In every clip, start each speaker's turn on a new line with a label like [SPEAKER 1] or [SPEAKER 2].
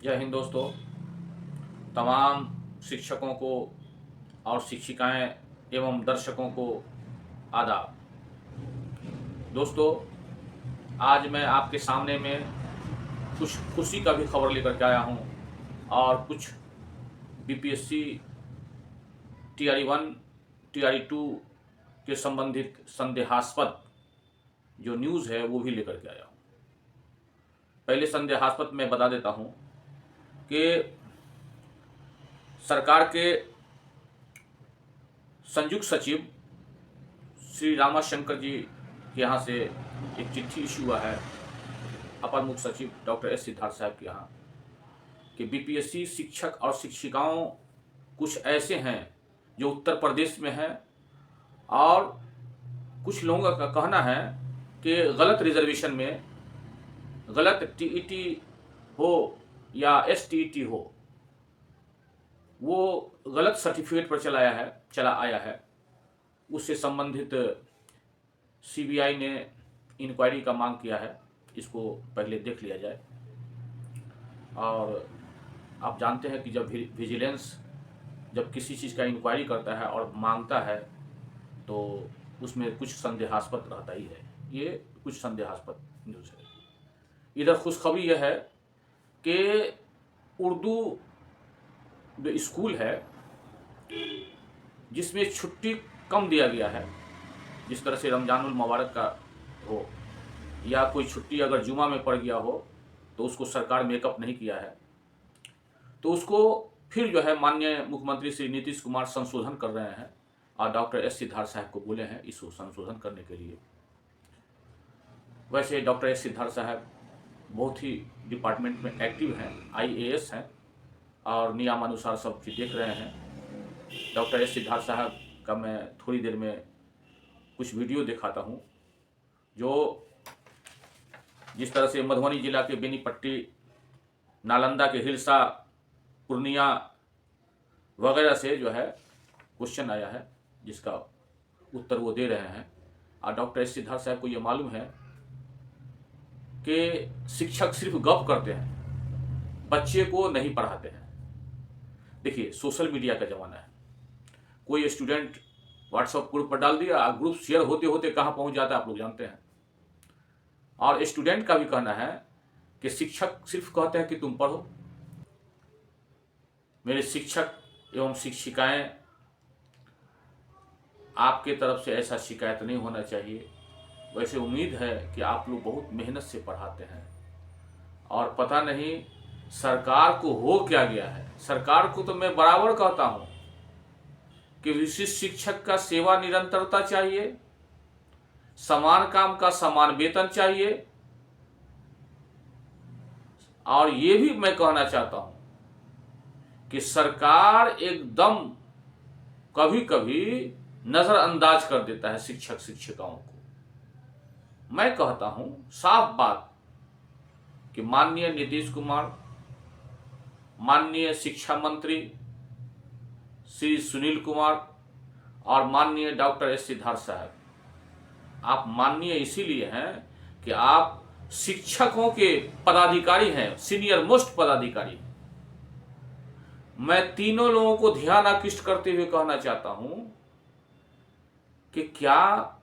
[SPEAKER 1] जय हिंद दोस्तों। तमाम शिक्षकों को और शिक्षिकाएं एवं दर्शकों को आदाब। दोस्तों, आज मैं आपके सामने में कुछ खुशी का भी खबर लेकर के आया हूं और कुछ बीपीएससी टीआरई 1 टीआरई 2 के संबंधित संदेहास्पद जो न्यूज़ है वो भी लेकर के आया हूं। पहले संदेहास्पद मैं बता देता हूं कि सरकार के संयुक्त सचिव श्री रामाशंकर जी के यहाँ से एक चिट्ठी इशू हुआ है अपर मुख्य सचिव डॉक्टर एस सिद्धार्थ साहब के यहाँ कि बीपीएससी शिक्षक और शिक्षिकाओं कुछ ऐसे हैं जो उत्तर प्रदेश में हैं और कुछ लोगों का कहना है कि गलत रिजर्वेशन में गलत टीईटी हो या एसटीईटी हो, वो गलत सर्टिफिकेट पर चला आया है। उससे संबंधित सीबीआई ने इंक्वायरी का मांग किया है। इसको पहले देख लिया जाए। और आप जानते हैं कि जब विजिलेंस जब किसी चीज़ का इंक्वायरी करता है और मांगता है तो उसमें कुछ संदेहास्पद रहता ही है। ये कुछ संदेहास्पद न्यूज़ है। इधर खुशखबरी यह है कि उर्दू जो स्कूल है जिसमें छुट्टी कम दिया गया है, जिस तरह से रमजानुल मुबारक का हो या कोई छुट्टी अगर जुमा में पड़ गया हो तो उसको सरकार मेकअप नहीं किया है, तो उसको फिर जो है माननीय मुख्यमंत्री श्री नीतीश कुमार संशोधन कर रहे हैं और डॉक्टर एस सिद्धार्थ साहब को बोले हैं इसको संशोधन करने के लिए। वैसे डॉक्टर एस सिद्धार्थ साहब बहुत ही डिपार्टमेंट में एक्टिव हैं, आईएएस हैं और नियमानुसार सब चीज़ देख रहे हैं। डॉक्टर एस सिद्धार्थ साहब का मैं थोड़ी देर में कुछ वीडियो दिखाता हूं, जो जिस तरह से मधुबनी जिला के बेनीपट्टी, नालंदा के हिलसा, पूर्णिया वगैरह से जो है क्वेश्चन आया है जिसका उत्तर वो दे रहे हैं। और डॉक्टर एस सिद्धार्थ साहब को ये मालूम है कि शिक्षक सिर्फ गप करते हैं, बच्चे को नहीं पढ़ाते हैं। देखिए, सोशल मीडिया का ज़माना है। कोई स्टूडेंट व्हाट्सएप ग्रुप पर डाल दिया, ग्रुप शेयर होते होते कहाँ पहुँच जाता है आप लोग जानते हैं। और स्टूडेंट का भी कहना है कि शिक्षक सिर्फ कहते हैं कि तुम पढ़ो। मेरे शिक्षक एवं शिक्षिकाएं, आपके तरफ से ऐसा शिकायत नहीं होना चाहिए। वैसे उम्मीद है कि आप लोग बहुत मेहनत से पढ़ाते हैं और पता नहीं सरकार को हो क्या गया है। सरकार को तो मैं बराबर कहता हूं कि विशिष्ट शिक्षक का सेवा निरंतरता चाहिए, समान काम का समान वेतन चाहिए। और ये भी मैं कहना चाहता हूं कि सरकार एकदम कभी कभी नजरअंदाज कर देता है शिक्षक शिक्षिकाओं को। मैं कहता हूं साफ बात कि माननीय नीतीश कुमार, माननीय शिक्षा मंत्री श्री सुनील कुमार और माननीय डॉक्टर एस सिद्धार्थ साहब, आप माननीय इसीलिए हैं कि आप शिक्षकों के पदाधिकारी हैं, सीनियर मोस्ट पदाधिकारी। मैं तीनों लोगों को ध्यान आकृष्ट करते हुए कहना चाहता हूं कि क्या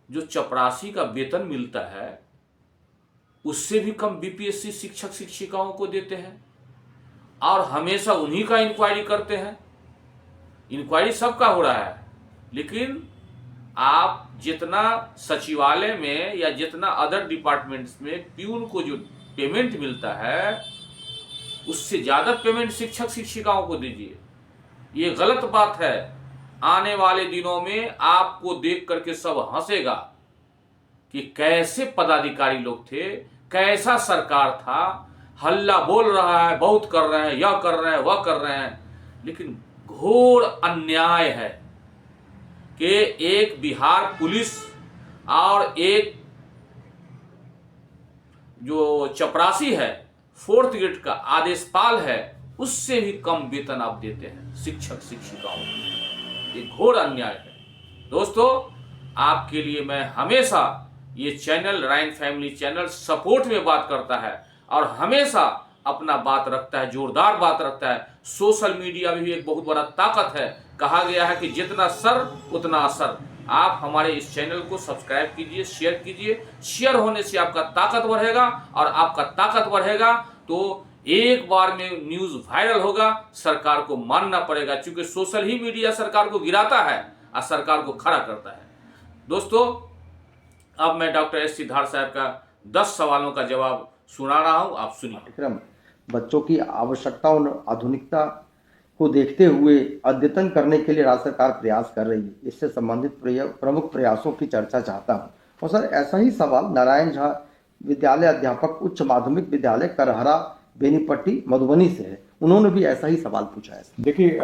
[SPEAKER 1] जो चपरासी का वेतन मिलता है उससे भी कम बीपीएससी शिक्षक शिक्षिकाओं को देते हैं और हमेशा उन्हीं का इंक्वायरी करते हैं। इंक्वायरी सबका हो रहा है, लेकिन आप जितना सचिवालय में या जितना अदर डिपार्टमेंट्स में प्यून को जो पेमेंट मिलता है उससे ज्यादा पेमेंट शिक्षक शिक्षिकाओं को दीजिए। ये गलत बात है। आने वाले दिनों में आपको देख करके सब हंसेगा कि कैसे पदाधिकारी लोग थे, कैसा सरकार था। हल्ला बोल रहा है, बहुत कर रहे हैं, यह कर रहे हैं, वह कर रहे हैं, लेकिन घोर अन्याय है कि एक बिहार पुलिस और एक जो चपरासी है, 4th ग्रेड का आदेशपाल है, उससे भी कम वेतन आप देते हैं शिक्षक शिक्षिकाओं को। ये घोर अन्याय है। दोस्तों, आपके लिए मैं हमेशा ये चैनल राइन फैमिली चैनल सपोर्ट में बात करता है और हमेशा अपना बात रखता है, जोरदार बात रखता है। सोशल मीडिया में भी एक बहुत बड़ा ताकत है। कहा गया है कि जितना सर उतना असर। आप हमारे इस चैनल को सब्सक्राइब कीजिए, शेयर कीजिए। शेयर होने से आपका ताकत बढ़ेगा, और आपका ताकत बढ़ेगा तो एक बार में न्यूज़ वायरल होगा, सरकार को मानना पड़ेगा, क्योंकि सोशल ही मीडिया सरकार को गिराता है और सरकार को खड़ा करता है। दोस्तों, अब मैं डॉक्टर एस सिद्धार्थ साहब का 10 सवालों का जवाब सुना रहा हूं, आप सुनिए।
[SPEAKER 2] पाठ्यक्रम बच्चों की आवश्यकता और आधुनिकता को देखते हुए अद्यतन करने के लिए राज्य सरकार प्रयास कर रही है। इससे संबंधित प्रमुख प्रयासों की चर्चा चाहता हूँ। और सर, ऐसा ही सवाल नारायण झा विद्यालय अध्यापक उच्च माध्यमिक विद्यालय करहरा बेनीपट्टी मधुबनी से है। उन्होंने भी ऐसा ही सवाल पूछा है।
[SPEAKER 3] देखिए,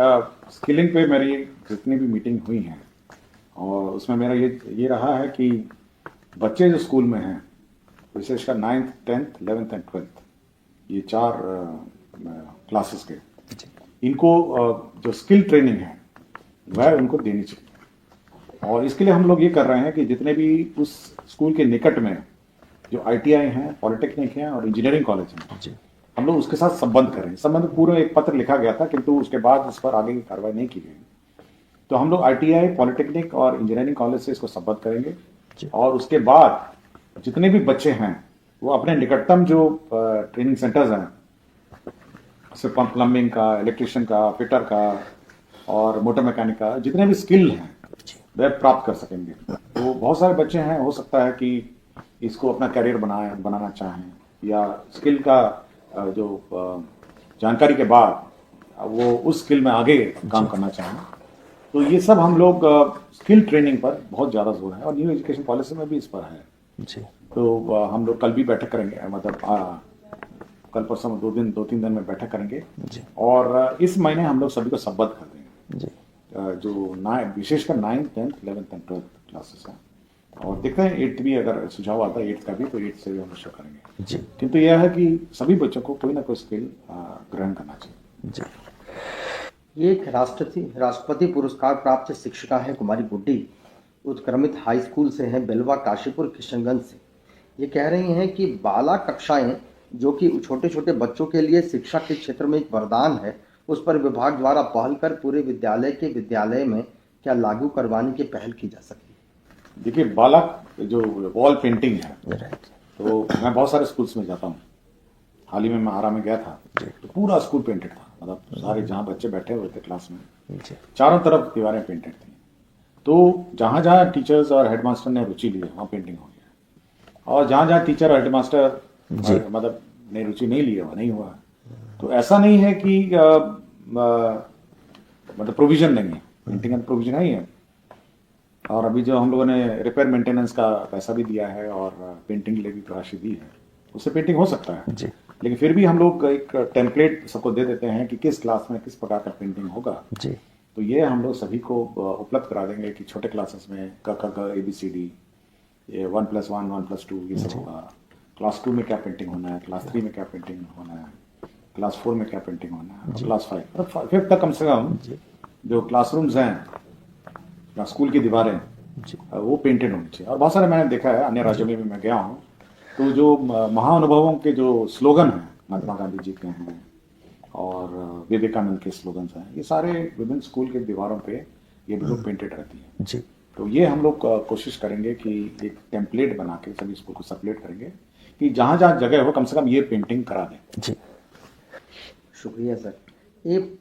[SPEAKER 3] स्किलिंग पे मेरी जितनी भी मीटिंग हुई हैं, और उसमें मेरा ये रहा है कि बच्चे जो स्कूल में हैं, विशेषकर 9th 10th 11th and 12th, ये 4 क्लासेस के, इनको जो स्किल ट्रेनिंग है वह उनको देनी चाहिए। और इसके लिए हम लोग ये कर रहे हैं कि जितने भी उस स्कूल के निकट में जो ITI हैं, पॉलिटेक्निक हैं और इंजीनियरिंग कॉलेज हैं, हम लोग उसके साथ संबंध करें। संबंध पूरा एक पत्र लिखा गया था, किंतु उसके बाद इस पर आगे की कार्रवाई नहीं की गई। तो हम लोग ITI, पॉलिटेक्निक और इंजीनियरिंग कॉलेज से इसको संबद्ध करेंगे, और उसके बाद जितने भी बच्चे हैं वो अपने निकटतम जो ट्रेनिंग सेंटर्स हैं, जैसे प्लम्बिंग का, इलेक्ट्रिशियन का, फिटर का और मोटर मैकेनिक का, जितने भी स्किल हैं वह प्राप्त कर सकेंगे। तो बहुत सारे बच्चे हैं, हो सकता है कि इसको अपना करियर बनाना चाहें, या स्किल का जो जानकारी के बाद वो उस स्किल में आगे काम करना चाहें। तो ये सब हम लोग स्किल ट्रेनिंग पर बहुत ज़्यादा जोर है, और न्यू एजुकेशन पॉलिसी में भी इस पर है जी। तो हम लोग कल भी बैठक करेंगे, मतलब कल परसों 2-3 दिन में बैठक करेंगे जी। और इस महीने हम लोग सभी को संबद्ध कर देंगे जी। जो विशेषकर 9th 10th 11th and 12th classes हैं, और देखते हैं 8th भी अगर सुझाव आता है 8th का भी, तो 8th से भी हम शुरू करेंगे जी। किंतु यह है कि सभी बच्चों को कोई ना कोई स्किल ग्रहण करना चाहिए जी।
[SPEAKER 2] एक राष्ट्रपति पुरस्कार प्राप्त शिक्षिका है कुमारी गुड्डी, उत्क्रमित हाई स्कूल से हैं, बेलवा काशीपुर किशनगंज से। ये कह रही हैं कि बाला कक्षाएं, जो कि छोटे छोटे बच्चों के लिए शिक्षा के क्षेत्र में एक वरदान है, उस पर विभाग द्वारा पहल कर पूरे विद्यालय में क्या लागू करवाने की पहल की जा सकती है?
[SPEAKER 3] देखिए, बाला जो वॉल पेंटिंग है, तो मैं बहुत सारे स्कूल्स में जाता हूँ। हाल ही में मैं आरा में गया था, तो पूरा स्कूल पेंटेड था, मतलब सारे जहाँ बच्चे बैठे हुए थे क्लास में, चारों तरफ दीवारें पेंटेड थी। तो जहाँ जहाँ टीचर्स और हेडमास्टर ने रुचि ली वहाँ पेंटिंग हो गया, और जहाँ जहाँ टीचर और हेडमास्टर मतलब ने रुचि नहीं लिया, नहीं हुआ। तो ऐसा नहीं है कि मतलब प्रोविजन नहीं है, पेंटिंग का प्रोविजन नहीं है। और अभी जो हम लोगों ने रिपेयर मेंटेनेंस का पैसा भी दिया है और पेंटिंग के लिए भी राशि दी है, उससे पेंटिंग हो सकता है जी। लेकिन फिर भी हम लोग एक टेम्पलेट सबको दे देते हैं कि किस क्लास में किस प्रकार का पेंटिंग होगा जी। तो ये हम लोग सभी को उपलब्ध करा देंगे कि छोटे क्लासेस में क ख ग ABCD, ये 1+1 1+2 ये सब होगा। क्लास 2 में क्या पेंटिंग होना है, क्लास 3 में क्या पेंटिंग होना है, क्लास 4 में क्या पेंटिंग होना है, क्लास 5 तक कम से कम जो क्लासरूम्स हैं, स्कूल की दीवारें, वो पेंटेड होनी चाहिए। और बहुत सारे मैंने देखा है, अन्य राज्यों में भी मैं गया हूँ, तो जो महाअनुभवों के जो स्लोगन हैं, महात्मा गांधी जी के हैं और विवेकानंद के स्लोगन्स हैं, ये सारे विभिन्न स्कूल के दीवारों पे ये बिल्कुल पेंटेड रहती है जी। तो ये हम लोग कोशिश करेंगे कि एक टेम्पलेट बना के सभी स्कूल को सर्कुलेट करेंगे कि जहाँ जहाँ जगह हो कम से कम ये पेंटिंग करा दें जी।
[SPEAKER 2] शुक्रिया सर। एक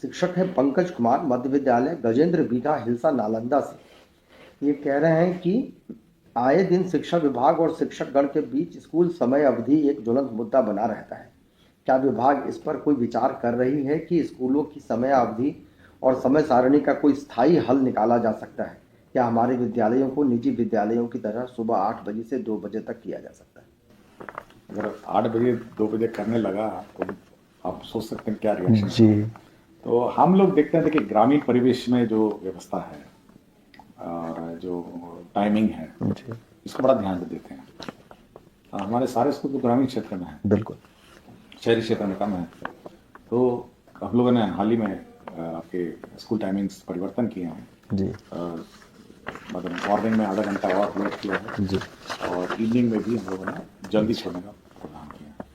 [SPEAKER 2] शिक्षक है पंकज कुमार, मध्य विद्यालय गजेंद्र बीघा हिलसा नालंदा से। ये कह रहे हैं कि आए दिन शिक्षा विभाग और शिक्षक गण के बीच स्कूल समय अवधि एक ज्वलंत मुद्दा बना रहता है। क्या विभाग इस पर कोई विचार कर रही है कि स्कूलों की समय अवधि और समय सारणी का कोई स्थायी हल निकाला जा सकता है? क्या हमारे विद्यालयों को निजी विद्यालयों की तरह सुबह 8 बजे से 2 बजे तक किया जा सकता है?
[SPEAKER 3] अगर 8 बजे 2 बजे करने लगा तो आप सोच सकते हैं क्या रिएक्शन जी। तो हम लोग देखते हैं कि ग्रामीण परिवेश में जो व्यवस्था है और जो टाइमिंग है इसको बड़ा ध्यान देते हैं। हमारे सारे स्कूल तो ग्रामीण क्षेत्र में है, बिल्कुल शहरी क्षेत्र में कम है। तो हम लोगों ने हाल ही में आपके स्कूल टाइमिंग्स परिवर्तन किए हैं जी। मतलब मॉर्निंग में आधा घंटा और लेट किया है जी, और इवनिंग में भी हम लोगों ने जल्दी छोड़ने का प्रोग्राम किया है।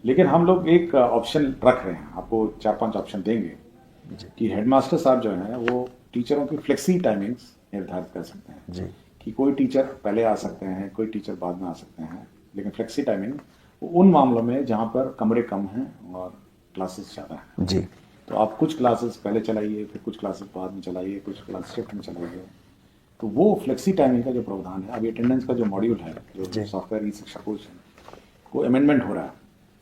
[SPEAKER 3] लेकिन हम लोग एक ऑप्शन रख रहे हैं, आपको 4-5 ऑप्शन देंगे कि हेडमास्टर साहब जो हैं वो टीचरों की फ्लेक्सी टाइमिंग्स निर्धारित कर सकते हैं
[SPEAKER 4] जी
[SPEAKER 3] कि कोई टीचर पहले आ सकते हैं, कोई टीचर बाद में आ सकते हैं, लेकिन फ्लेक्सी टाइमिंग उन मामलों में जहाँ पर कमरे कम हैं और क्लासेस ज़्यादा हैं।
[SPEAKER 4] जी
[SPEAKER 3] तो आप कुछ क्लासेस पहले चलाइए, फिर कुछ क्लासेस बाद में चलाइए, कुछ क्लास शिफ्ट में चलाइए। तो वो फ्लेक्सी टाइमिंग का जो प्रावधान है, अभी अटेंडेंस का जो मॉड्यूल है, जो
[SPEAKER 4] जी।
[SPEAKER 3] सॉफ्टवेयर ई शिक्षा कोर्स है, वो अमेंडमेंट हो रहा है।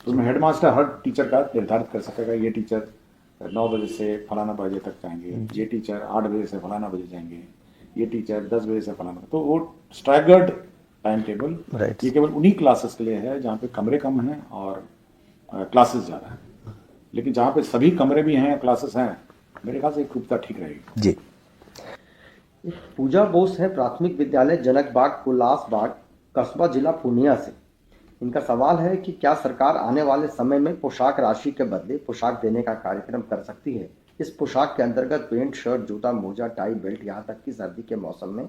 [SPEAKER 3] तो उसमें हेडमास्टर हर टीचर का निर्धारित कर सकेगा, ये टीचर 9 बजे से फलाना बजे तक जाएंगे, ये टीचर 8 बजे से फलाना बजे जाएंगे, ये टीचर 10 बजे से फलाना। तो वो स्ट्रैगर्ड टाइम टेबल
[SPEAKER 4] Right.
[SPEAKER 3] ये केवल उन्हीं क्लासेस के लिए है जहाँ पे कमरे कम हैं और क्लासेस ज़्यादा हैं। लेकिन जहाँ पे सभी कमरे भी हैं, क्लासेस हैं, मेरे ख्याल से एक रूपता ठीक रहेगी।
[SPEAKER 4] जी
[SPEAKER 2] एक पूजा बोस है, प्राथमिक विद्यालय जनक बाग, उल्लास बाग, कस्बा, जिला पूर्णिया से। इनका सवाल है कि क्या सरकार आने वाले समय में पोशाक राशि के बदले पोशाक देने का कार्यक्रम कर सकती है। इस पोशाक के अंतर्गत पेंट, शर्ट, जूता, मोजा, टाई, बेल्ट, यहाँ तक कि सर्दी के मौसम में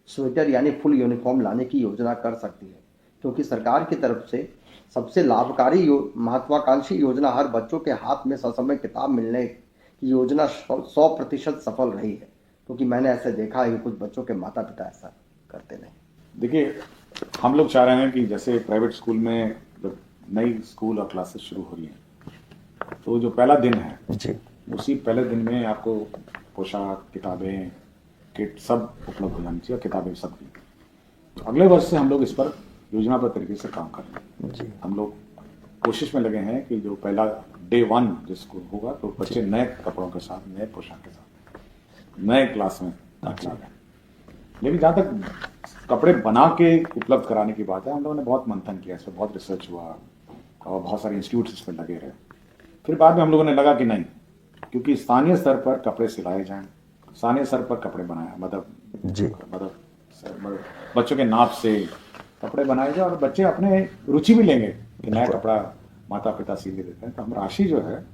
[SPEAKER 2] स्वेटर यानी फुल यूनिफॉर्म लाने की योजना कर सकती है, क्योंकि सरकार की तरफ से सबसे लाभकारी महत्वाकांक्षी योजना हर बच्चों के हाथ में ससमय किताब मिलने की योजना 100% सफल रही है। क्योंकि मैंने ऐसे देखा है कि कुछ बच्चों के माता पिता ऐसा करते नहीं।
[SPEAKER 3] देखिए, हम लोग चाह रहे हैं कि जैसे प्राइवेट स्कूल में जब नई स्कूल और क्लासेस शुरू हो रही हैं, तो जो पहला दिन है
[SPEAKER 4] जी
[SPEAKER 3] उसी पहले दिन में आपको पोशाक, किताबें, किट सब उपलब्ध हो जानी चाहिए, किताबें सब की। तो अगले वर्ष से हम लोग इस पर योजनाबद्ध तरीके से काम कर रहे हैं।
[SPEAKER 4] जी
[SPEAKER 3] हम लोग कोशिश में लगे हैं कि जो पहला डे 1 जिसको होगा, तो बच्चे नए कपड़ों के साथ, नए पोशाक के साथ नए क्लास में दाखिला लें। लेकिन जहाँ तक कपड़े बना के उपलब्ध कराने की बात है, हम लोगों ने बहुत मंथन किया, इस पर बहुत रिसर्च हुआ और बहुत सारे इंस्टीट्यूट्स इस पर लगे रहे। फिर बाद में हम लोगों ने लगा कि नहीं, क्योंकि स्थानीय स्तर पर कपड़े सिलाए जाएं, स्थानीय स्तर पर कपड़े बनाए,
[SPEAKER 4] जी
[SPEAKER 3] मतलब बच्चों के नाप से कपड़े बनाए जाए और बच्चे अपने रुचि भी लेंगे कि नया कपड़ा माता पिता सी के देते हैं। तो हम राशि जो है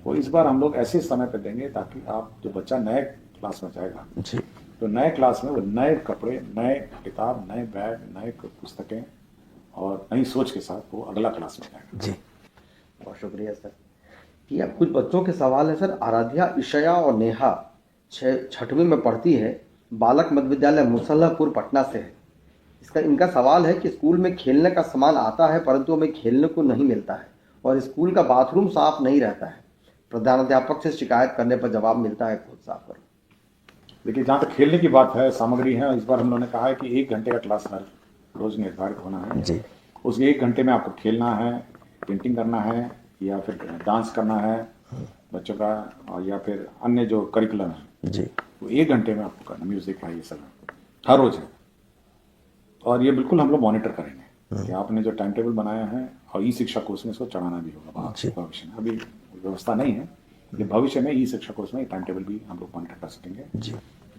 [SPEAKER 3] वो इस बार हम लोग ऐसे समय पर देंगे ताकि आप जो बच्चा नए क्लास में जाएगा,
[SPEAKER 4] जी
[SPEAKER 3] तो नए क्लास में वो नए कपड़े, नए किताब, नए बैग, नए पुस्तकें और नई सोच के साथ वो अगला क्लास में जाएगा।
[SPEAKER 4] जी
[SPEAKER 2] बहुत शुक्रिया सर। कि अब कुछ बच्चों के सवाल है सर। आराध्या, ईशया और नेहा 6वीं में पढ़ती है, बालक मध्य विद्यालय मुसल्लापुर पटना से है। इनका सवाल है कि स्कूल में खेलने का सामान आता है परंतु हमें खेलने को नहीं मिलता है और स्कूल का बाथरूम साफ नहीं रहता है। प्रधानाध्यापक से शिकायत करने पर जवाब मिलता है खुद साफ करो।
[SPEAKER 3] देखिए, जहाँ तक खेलने की बात है, सामग्री है, इस बार हम लोगों ने कहा है कि 1 घंटे का क्लास हर रोज निर्धारित होना है।
[SPEAKER 4] जी
[SPEAKER 3] उस 1 घंटे में आपको खेलना है, पेंटिंग करना है या फिर डांस करना है बच्चों का, और या फिर अन्य जो करिकुलम है,
[SPEAKER 4] जी
[SPEAKER 3] तो 1 घंटे में आपको करना, म्यूजिक है, ये सब हर रोज है। और ये बिल्कुल हम लोग मॉनिटर करेंगे कि आपने जो टाइम टेबल बनाया है, और ई शिक्षा कोर्स में इसको चढ़ाना भी होगा
[SPEAKER 4] जी।
[SPEAKER 3] भविष्य में। अभी व्यवस्था नहीं है, लेकिन भविष्य में ई शिक्षा कोर्स में टाइम टेबल भी हम लोग मॉनिटर कर सकेंगे।
[SPEAKER 4] जी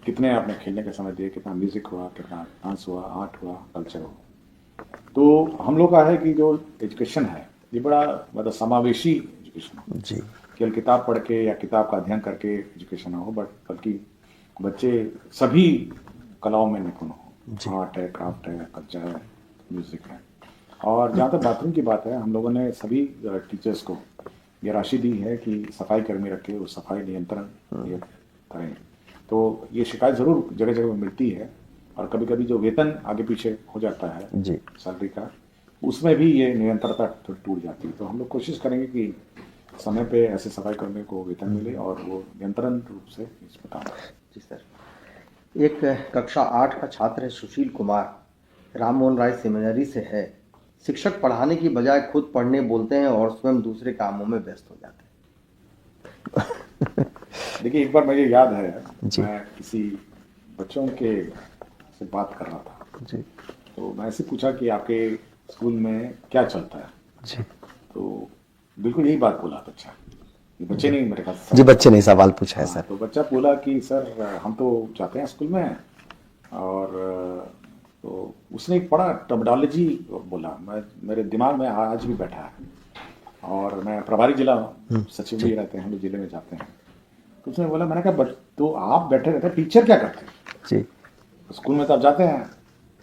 [SPEAKER 3] कितने आपने खेलने के समय दिए, कितना म्यूजिक हुआ, कितना डांस हुआ, आर्ट हुआ, कल्चर हुआ। तो हम लोग का है कि जो एजुकेशन है ये बड़ा मतलब समावेशी एजुकेशन हो,
[SPEAKER 4] जी
[SPEAKER 3] केवल किताब पढ़ के या किताब का अध्ययन करके एजुकेशन ना हो, बल्कि बच्चे सभी कलाओं में निपुण हो। आर्ट है, क्राफ्ट है, कल्चर है, म्यूजिक है। और जहाँ तक बाथरूम की बात है, हम लोगों ने सभी टीचर्स को ये राशि दी है कि सफाई कर्मी रखे, वो सफाई नियंत्रण ये करें। तो ये शिकायत जरूर जगह जगह मिलती है, और कभी कभी जो वेतन आगे पीछे हो जाता है
[SPEAKER 4] जी
[SPEAKER 3] सैलरी का, उसमें भी ये निरंतरता टूट जाती है। तो हम लोग कोशिश करेंगे कि समय पे ऐसे सफाई कर्मी को वेतन मिले और वो निरंतरण रूप से इस पर काम करें।
[SPEAKER 2] जी सर। एक कक्षा 8 का छात्र है सुशील कुमार, राम मोहन राय सेमिनरी से है। शिक्षक पढ़ाने की बजाय खुद पढ़ने बोलते हैं और स्वयं दूसरे कामों में व्यस्त हो जाते हैं।
[SPEAKER 3] देखिए, एक बार मुझे याद है,
[SPEAKER 4] जी।
[SPEAKER 3] मैं किसी बच्चों के से बात कर रहा था,
[SPEAKER 4] जी
[SPEAKER 3] तो मैं ऐसे पूछा कि आपके स्कूल में क्या चलता है,
[SPEAKER 4] जी
[SPEAKER 3] तो बिल्कुल यही बात बोला बच्चा। ये बच्चे नहीं, मेरे ख्याल से
[SPEAKER 4] जी बच्चे ने सवाल पूछा है सर।
[SPEAKER 3] तो बच्चा बोला कि सर हम तो जाते हैं स्कूल में, और तो उसने एक बड़ा टर्मिनोलॉजी बोला, मेरे दिमाग में आज भी बैठा है। और मैं प्रभारी जिला सचिव भी रहते हैं, हम लोग जिले में जाते हैं। तो उसने बोला, मैंने कहा तो आप बैठे रहते हैं, टीचर क्या करते हैं?
[SPEAKER 4] जी
[SPEAKER 3] स्कूल में तो आप जाते हैं।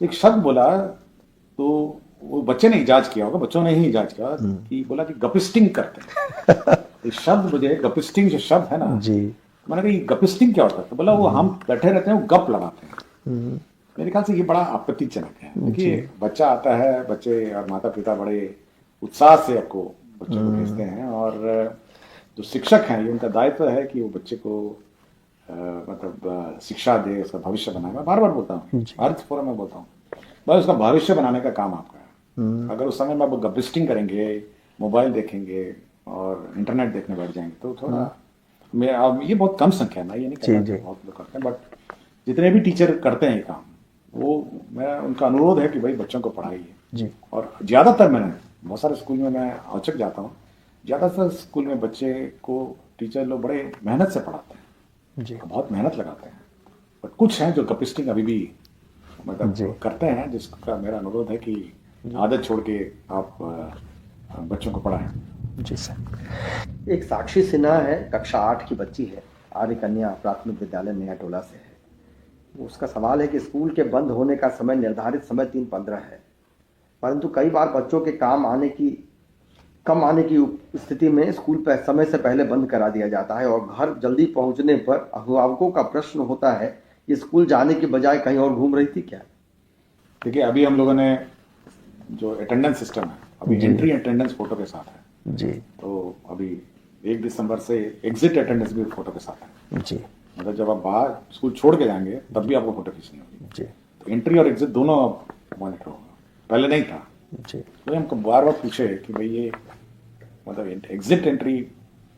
[SPEAKER 3] एक शब्द बोला, तो वो बच्चे ने जांच किया होगा, बच्चों ने ही जांच किया कि बोला कि गपिस्टिंग करते हैं। ये शब्द मुझे गपिस्टिंग जो शब्द है ना,
[SPEAKER 4] जी।
[SPEAKER 3] मैंने कहा ये गपिस्टिंग क्या होता है? तो बोला वो हम बैठे रहते हैं, वो गप लगाते हैं। मेरे ख्याल से ये बड़ा आपत्तिजनक है। देखिए बच्चा आता है, बच्चे और माता पिता बड़े उत्साह से आपको बच्चों को भेजते हैं, और जो शिक्षक हैं ये उनका दायित्व है कि वो बच्चे को मतलब शिक्षा दे, उसका भविष्य बनाए। मैं बार बार बोलता हूँ, भारत फोरम में बोलता हूँ, बस उसका भविष्य बनाने का काम आपका है। अगर उस समय में आप गपिस्टिंग करेंगे, मोबाइल देखेंगे और इंटरनेट देखने बैठ जाएंगे तो थोड़ा मेरा, ये बहुत कम संख्या है, मैं ये नहीं कहता कि बहुत लोग करते हैं, बट जितने भी टीचर करते हैं ये काम, वो मेरा उनका अनुरोध है कि भाई बच्चों को पढ़ाइए
[SPEAKER 4] जी।
[SPEAKER 3] और ज़्यादातर मैंने बहुत सारे स्कूल में मैं औचक जाता हूँ, ज़्यादातर स्कूल में बच्चे को टीचर लोग बड़े मेहनत से पढ़ाते हैं
[SPEAKER 4] जी।
[SPEAKER 3] बहुत मेहनत लगाते हैं, बट कुछ हैं जो गपिस्टिंग अभी भी मतलब करते हैं, जिसका मेरा अनुरोध है कि आदत छोड़ के आप बच्चों को पढ़ाएं।
[SPEAKER 4] जी सर।
[SPEAKER 2] एक साक्षी सिन्हा है, कक्षा 8 की बच्ची है, आर्य कन्या प्राथमिक विद्यालय नया टोला से है। उसका सवाल है कि स्कूल के बंद होने का समय निर्धारित समय 3:15 है, परंतु कई बार बच्चों के कम आने की स्थिति में स्कूल पर समय से पहले बंद करा दिया जाता है और घर जल्दी पहुंचने पर अभिभावकों का प्रश्न होता है कि स्कूल जाने के बजाय कहीं और घूम रही थी क्या?
[SPEAKER 3] देखिए अभी हम लोगों ने जो अटेंडेंस सिस्टम है, अभी एंट्री अटेंडेंस फोटो के साथ है
[SPEAKER 4] जी।
[SPEAKER 3] तो अभी 1 दिसंबर से एग्जिट अटेंडेंस भी फोटो के साथ है
[SPEAKER 4] जी।
[SPEAKER 3] मतलब जब आप बाहर स्कूल छोड़ के जाएंगे तब भी आपको फोटो खींचनी होगी
[SPEAKER 4] जी।
[SPEAKER 3] तो एंट्री और एग्जिट दोनों मॉनिटर होगा, पहले नहीं था।
[SPEAKER 4] जी।
[SPEAKER 3] तो हमको बार बार पूछे कि भाई ये मतलब एग्जिट एंट्री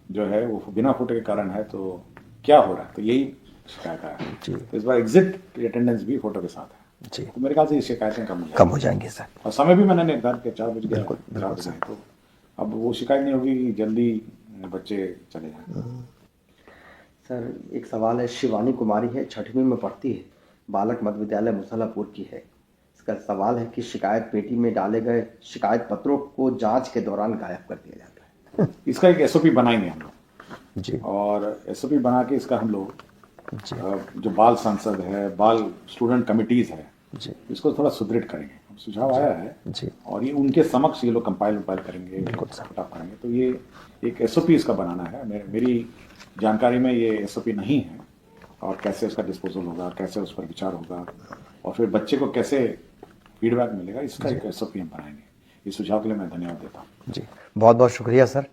[SPEAKER 3] जो है वो बिना फोटो के कारण है तो क्या हो रहा है, तो यही शिकायत है। तो इस बार एग्जिट अटेंडेंस भी फोटो के साथ है
[SPEAKER 4] जी।
[SPEAKER 3] तो मेरे ख्याल से ये शिकायतें
[SPEAKER 4] कम हो जाएंगी सर।
[SPEAKER 3] और समय भी मैंने निर्धारित किया 4 बजे,
[SPEAKER 4] बिल्कुल,
[SPEAKER 3] 4 बजे, तो अब वो शिकायत नहीं होगी कि जल्दी बच्चे चले जाएं।
[SPEAKER 2] सर एक सवाल है, शिवानी कुमारी है, 6वीं में पढ़ती है, बालक मध्य विद्यालय मुसल्लापुर की है। इसका सवाल है कि शिकायत पेटी में डाले गए शिकायत पत्रों को जांच के दौरान गायब कर दिया जाता है।
[SPEAKER 3] इसका एक एसओपी बनाएंगे हम लोग
[SPEAKER 4] जी।
[SPEAKER 3] और एसओपी बना के इसका हम लोग
[SPEAKER 4] जी।
[SPEAKER 3] जो बाल सांसद है, बाल स्टूडेंट कमिटीज है,
[SPEAKER 4] जी।
[SPEAKER 3] इसको थोड़ा सुदृढ़ करेंगे। सुझाव आया है
[SPEAKER 4] जी।
[SPEAKER 3] और ये उनके समक्ष ये लोग कंपाइल करेंगे, करेंगे, तो ये एक एसओपी इसका बनाना है। मेरी जानकारी में ये एसओपी नहीं है और कैसे उसका डिस्पोजल होगा, कैसे उस पर विचार होगा और फिर बच्चे को कैसे फीडबैक मिलेगा, इसका एक एसओपी हम बनाएंगे। इस सुझाव के लिए मैं धन्यवाद देता हूँ।
[SPEAKER 4] जी, बहुत बहुत शुक्रिया सर।